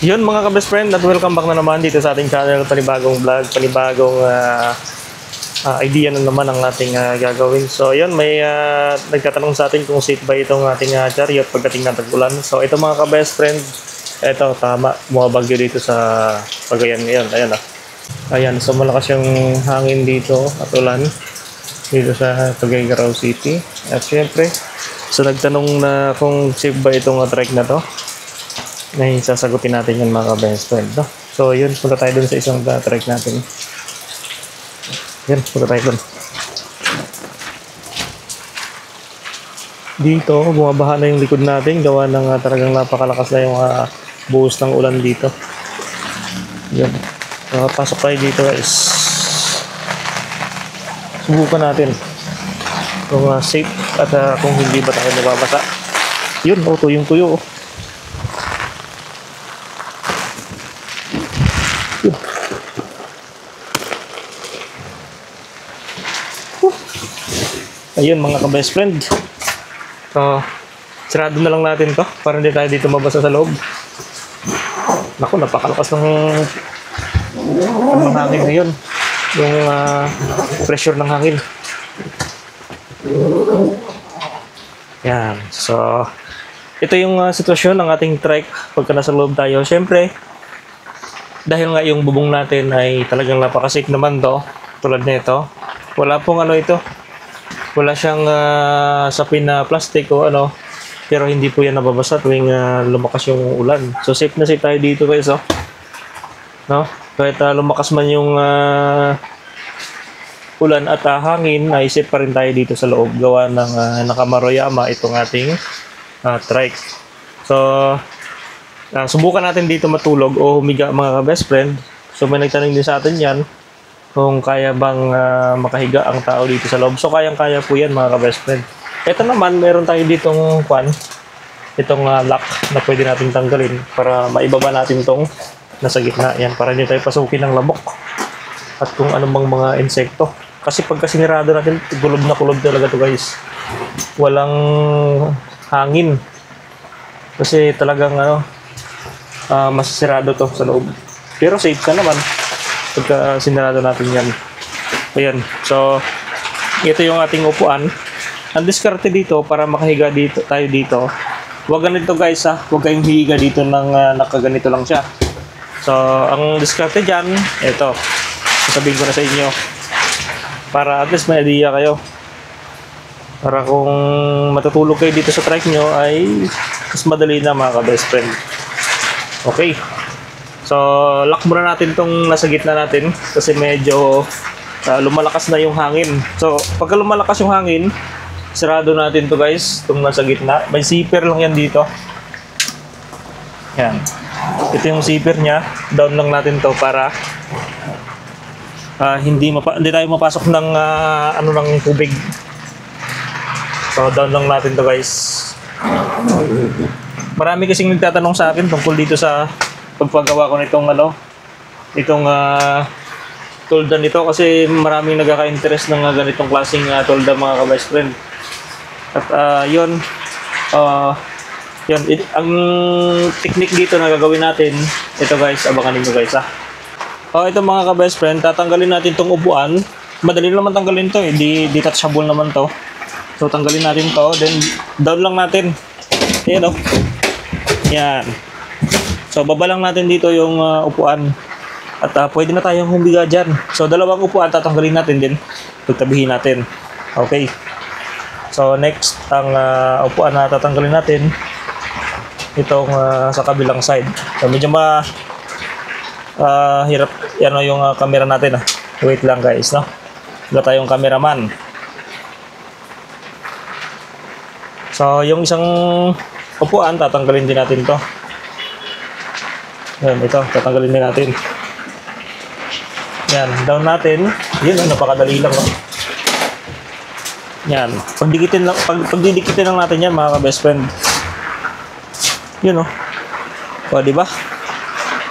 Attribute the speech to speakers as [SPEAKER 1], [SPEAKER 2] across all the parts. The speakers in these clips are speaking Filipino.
[SPEAKER 1] Yun mga ka-best friend, at welcome back na naman dito sa ating channel. Panibagong vlog, panibagong idea na naman ang ating gagawin. So yun, may nagtatanong sa atin kung safe ba itong ating chariot pagdating ng tag-ulan. So ito mga ka-best friend, ito tama, bumabagyo dito sa Cagayan ngayon. Ayan ayan, so malakas yung hangin dito at ulan dito sa Tuguegarao City. At syempre, so nagtanong na kung safe ba itong trek na to. May sasagutin natin yung mga best friend, no? So yun, punta tayo dun sa isang trek natin. Yan, punta tayo dun. Dito, bumabaha na yung likod natin. Gawa ng talagang napakalakas na yung buhos ng ulan dito. Yan. Pasok tayo dito guys. Subukan natin kung safe at kung hindi ba tayo mababasa. Yun, tuyong-tuyo. Ayun mga ka-best friend. So, sarado na lang natin to para hindi tayo dito mabasa sa loob. Naku, napakalakas ng hangin ngayon. Yung pressure ng hangin. Yan. So, ito yung sitwasyon ng ating trek pagka nasa loob tayo. Siyempre, dahil nga yung bubong natin ay talagang napaka-safe naman to. Tulad nito. Wala pong ito. Wala siyang sapin na plastic o pero hindi po yan nababasa tuwing lumakas yung ulan. So safe na safe tayo dito guys, no? Kahit lumakas man yung ulan at hangin, ay safe pa rin tayo dito sa loob gawa ng Nakamaroyama itong ating trike. So subukan natin dito matulog o humiga mga best friend. So may nagtanong din sa atin yan kung kaya bang makahiga ang tao dito sa loob. So kayang-kaya po yan mga ka-best friend. Ito naman, meron tayo ditong itong lock na pwede natin tanggalin para maibaba natin tong nasa gitna. Yan, para hindi tayo pasukin ng lamok at kung anumang mga insekto. Kasi pagka sinirado natin, kulob na kulob talaga to guys. Walang hangin. Kasi talagang masasirado to sa loob. Pero safe ka naman pagka sinarado natin yan. Ayan. So, ito yung ating upuan. Ang diskarte dito para makahiga dito tayo dito. Huwag ganito guys huwag kayong hihiga dito ng nakaganito lang siya. So, ang diskarte dyan, ito. Sasabihin ko na sa inyo. Para at least may idea kayo. Para kung matutulog kayo dito sa trike nyo ay mas madali na mga ka-best friend. Okay. So, lock muna natin tong nasa gitna natin kasi medyo lumalakas na yung hangin. So, pagka lumalakas yung hangin, sarado natin to guys, itong nasa gitna. May zipper lang yan dito. Yan. Ito yung zipper niya. Down lang natin to para hindi tayo mapasok ng ng tubig. So, down lang natin to guys. Marami kasing nagtatanong sa akin tungkol dito sa pagpagawa ko nitong tolda nito kasi maraming nagkaka-interest ng ganitong klaseng tolda mga ka-best friend. At yun ang technique dito na gagawin natin, ito guys, abangan niyo guys ito mga ka-best friend, tatanggalin natin tong upuan. Madali naman tanggalin to detachable naman to. So tanggalin natin to, then down lang natin. Ayan yan. So, baba lang natin dito yung upuan. At pwede na tayong humiga dyan. So, dalawang upuan tatanggalin natin din. Pagtabihin natin. Okay. So, next, ang upuan na tatanggalin natin, itong sa kabilang side. So, medyo hirap. Yan yung camera natin. Wait lang guys, no? Wala tayong cameraman. So, yung isang upuan, tatanggalin din natin to. Yan, ito, tatanggalin din natin. Yan, down natin. Yun, napakadali lang. Yan, pagdidikitin lang natin yan mga ka-best friend. Yun diba?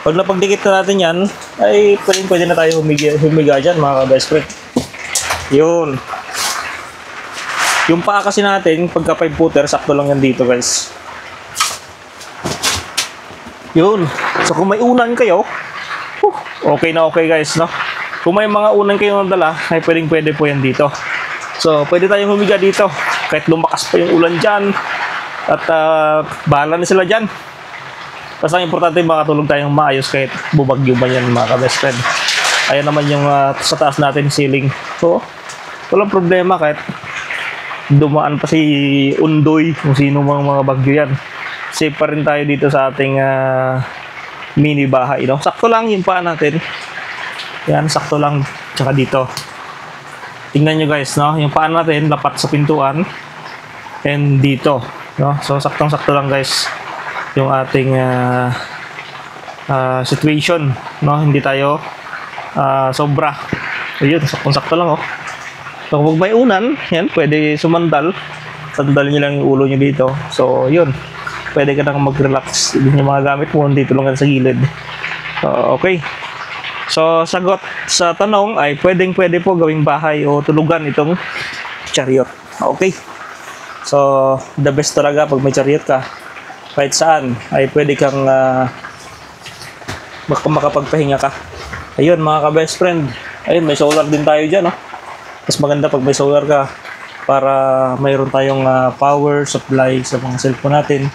[SPEAKER 1] Pag napagdikit na natin yan, ay pwede na tayo humiga dyan mga ka-best friend. Yun. Yung paa kasi natin, pagka 5 footer, sakto lang yan dito guys. Yun. So kung may unan kayo, okay na okay guys, no? Kung may mga unan kayo nadala, ay pwede po yan dito. So pwede tayong humiga dito. Kahit lumakas pa yung ulan dyan. At bahala na sila dyan. Basta ang importante makatulog tayong maayos kahit bubagyo ba yan mga ka-best friend. Ayan naman yung sa taas natin ceiling. So walang problema kahit dumaan pa si Undoy, kung sino mga bagyo yan. Safe pa rin tayo dito sa ating mini bahay, no? Sakto lang yung paa natin. Yan, sakto lang. Tsaka dito. Tingnan nyo guys, no? Yung paa natin, lapat sa pintuan. And dito, no? So, saktong-sakto lang guys yung ating situation, no? Hindi tayo sobra. Ayun, saktong-sakto lang, oh. So, kung may unan, yan, pwede sumandal. Sandal nyo lang yung ulo nyo dito. So, yun. Pwede ka nang mag-relax. Yung mga gamit mo, dito lang sa gilid. Okay. So, sagot sa tanong ay pwede po gawing bahay o tulugan itong chariot. Okay. So, the best talaga pag may chariot ka. Kahit saan ay pwede kang makapagpahinga ka. Ayun, mga ka-best friend. Ayun, may solar din tayo dyan, no? Mas maganda pag may solar ka para mayroon tayong power supply sa mga cellphone natin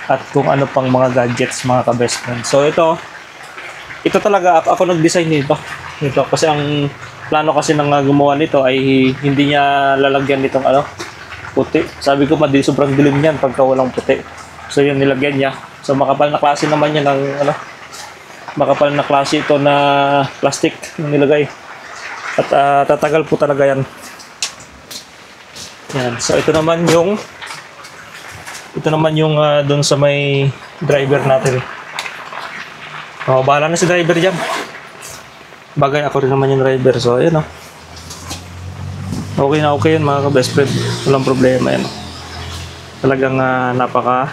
[SPEAKER 1] at kung ano pang mga gadgets, mga ka-best friend. So ito talaga ako nag-design nito kasi ang plano kasi ng gumawa nito ay hindi niya lalagyan nitong puti. Sabi ko sobrang dilim niyan pagka walang puti. So yun nilagyan niya. So makapal na klase naman yan ng makapal na klase ito na plastic yung nilagay. At tatagal po talaga yan. Yan. So ito naman yung doon sa may driver natin. Oh, bahala na si driver diyan. Bagay ako rin naman yung driver. So ayun, oh. Okay na okay yun mga ka-best friend. Walang problema yan. Talagang napaka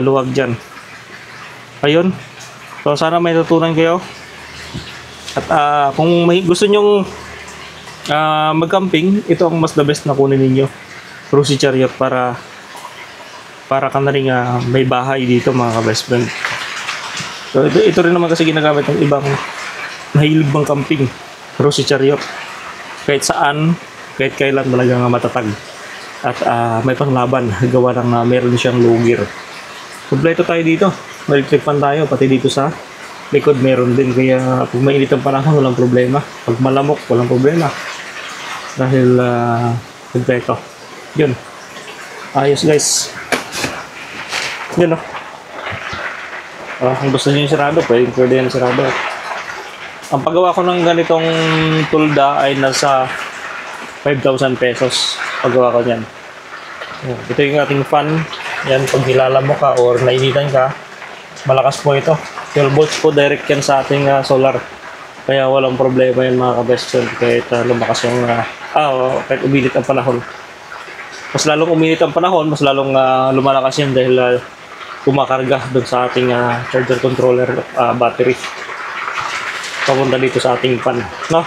[SPEAKER 1] luwag diyan. Ayun. So sana may natutunan kayo. At kung gusto nyong mag-camping, ito ang mas the best na kunin ninyo. Rosy Chariot para ka na rin may bahay dito mga ka-best friend. So ito rin naman kasi ginagamit ng ibang mahilig bang camping. Rosy Chariot. Kahit saan, kahit kailan talaga matatag. At may panglaban. Gawa ng meron siyang low gear. Kompleto tayo dito. May electric fan tayo, pati dito sa likod meron din, kaya pag mainit ang panahon walang problema, pag malamok walang problema dahil kompleto. Yun, ayos guys. Yun, oh. Kung gusto nyo yung sarado, pwede yan sarado. Ang paggawa ko ng ganitong tulda ay nasa 5,000 pesos paggawa ko nyan. Ito yung ating fan. Yan, pag nilalamok ka or nainitan ka, malakas po ito. 12 volts po, direct yan sa ating solar. Kaya walang problema yan mga ka-best friend. Kahit lumakas yung kahit uminit ang panahon. Mas lalong uminit ang panahon, mas lalong lumalakas yan dahil kumakarga doon sa ating charger controller battery. Papunta dito sa ating fan, no?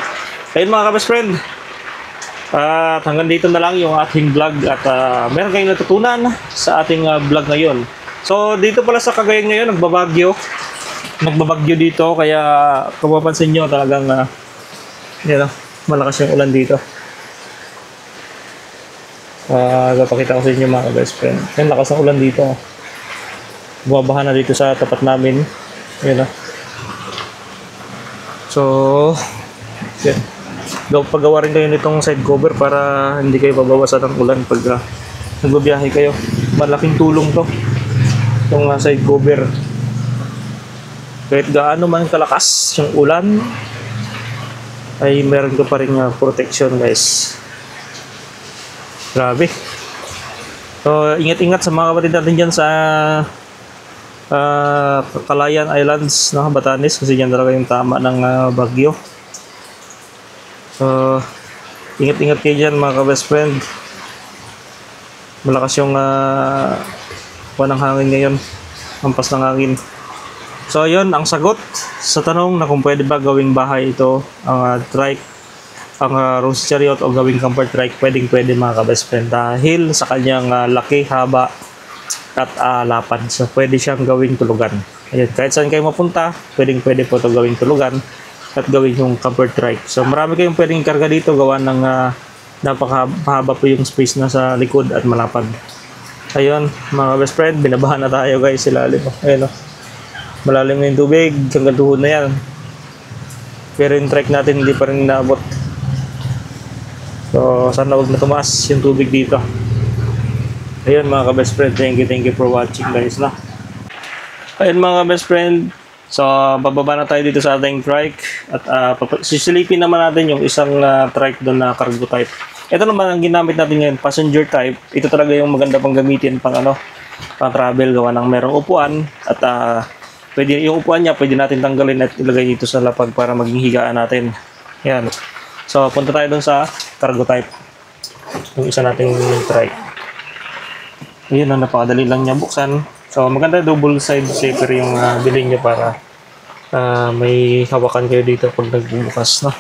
[SPEAKER 1] Ayun mga ka-best friend. At hanggang dito na lang yung ating vlog at meron kayong natutunan sa ating vlog ngayon. So dito pala sa Cagayan ngayon, nagbabagyo dito, kaya kung mapansin nyo talagang malakas yung ulan dito. Papakita ko sa inyo mga best friend. Yan, lakas ng ulan dito. Bumabaha na dito sa tapat namin. Yan, so yan. Paggawa rin kayo nitong side cover para hindi kayo babawasan ng ulan pag nagbabiyahe kayo. Malaking tulong to itong side cover. Kahit gaano man kalakas yung ulan, ay meron ko pa rin protection guys. Grabe. So ingat-ingat sa mga kapatid natin dyan sa Calayan Islands, no, Batanes, kasi dyan talaga yung tama ng bagyo. So ingat-ingat kayo dyan mga ka-best friend. Malakas yung ng hangin ngayon. Ampas ng hangin. So yun ang sagot sa tanong na kung pwede ba gawing bahay ito ang trike, ang Rosy Chariot o gawing camper trike. Pwede mga ka-best friend dahil sa kanyang laki, haba at lapad. So pwede siyang gawing tulugan. Ayun, kahit saan kayo mapunta, pwede po ito gawing tulugan at gawin yung camper trike. So marami kayong pwedeng karga dito, gawa ng napakahaba po yung space na sa likod at malapad. Ayun, mga best friend, binabahan na tayo guys sa ilalim. Ayun, malalim na yung tubig, hanggang tuhod na yan. Pero yung trike natin hindi pa rin naabot. So sana huwag na tumaas yung tubig dito. Ayun mga ka-best friend, thank you for watching guys na. Ayun mga best friend, so bababa na tayo dito sa ating trike at sisilipin naman natin yung isang trike doon na cargo type. Ito naman ang ginamit natin ngayon, passenger type. Ito talaga yung maganda pang gamitin pang pang travel, gawa ng merong upuan at pwede yung upuan niya pwede natin tanggalin at ilagay dito sa lapag para maging higaan natin. Yan. So punta tayo doon sa cargo type. Yung isa nating trike. Ayun, napakadali lang niya buksan. So maganda, double side zipper yung bilhin niyo para may hawakan kayo dito pag nagbubukas, no?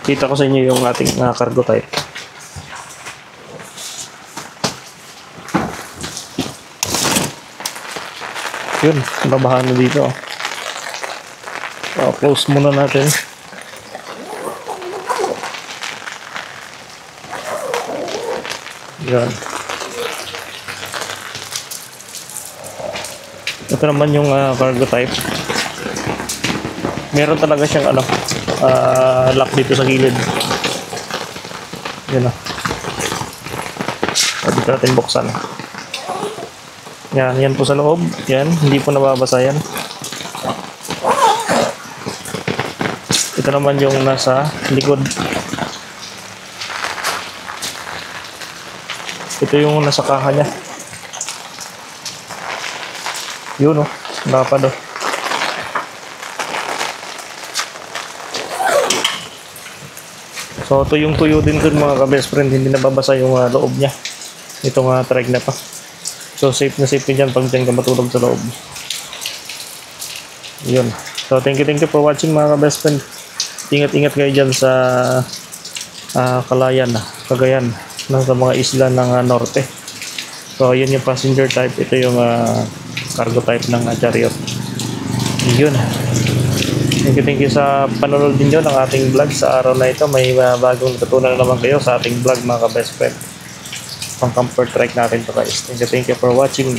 [SPEAKER 1] Kita ko sa inyo yung ating cargo type. Yun, babahan na dito. Close muna natin. Yan. Ito naman yung cargo type. Meron talaga siyang lock dito sa gilid. Yan o. Dito natin buksan. Yan, yan po sa loob. Yan, hindi po nababasa yan. Ito naman yung nasa likod. Ito yung nasa kaha niya. Yun o, lapad o. So tuyong-tuyo din dun mga ka-best friend, hindi nababasa yung loob niya. Itong trike na pa. So safe na safe din yan pag dyan ka matulog sa loob. Yun. So thank you for watching mga ka-best friend. Ingat-ingat kayo dyan sa Calayan, Cagayan, sa mga isla ng norte. So yun yung passenger type. Ito yung cargo type ng Chariot. Yun. Thank you sa panonood ninyo ng ating vlog sa araw na ito. May bagong natutunan na naman kayo sa ating vlog mga ka-best friend. Pang comfort trike natin to guys. Thank you for watching.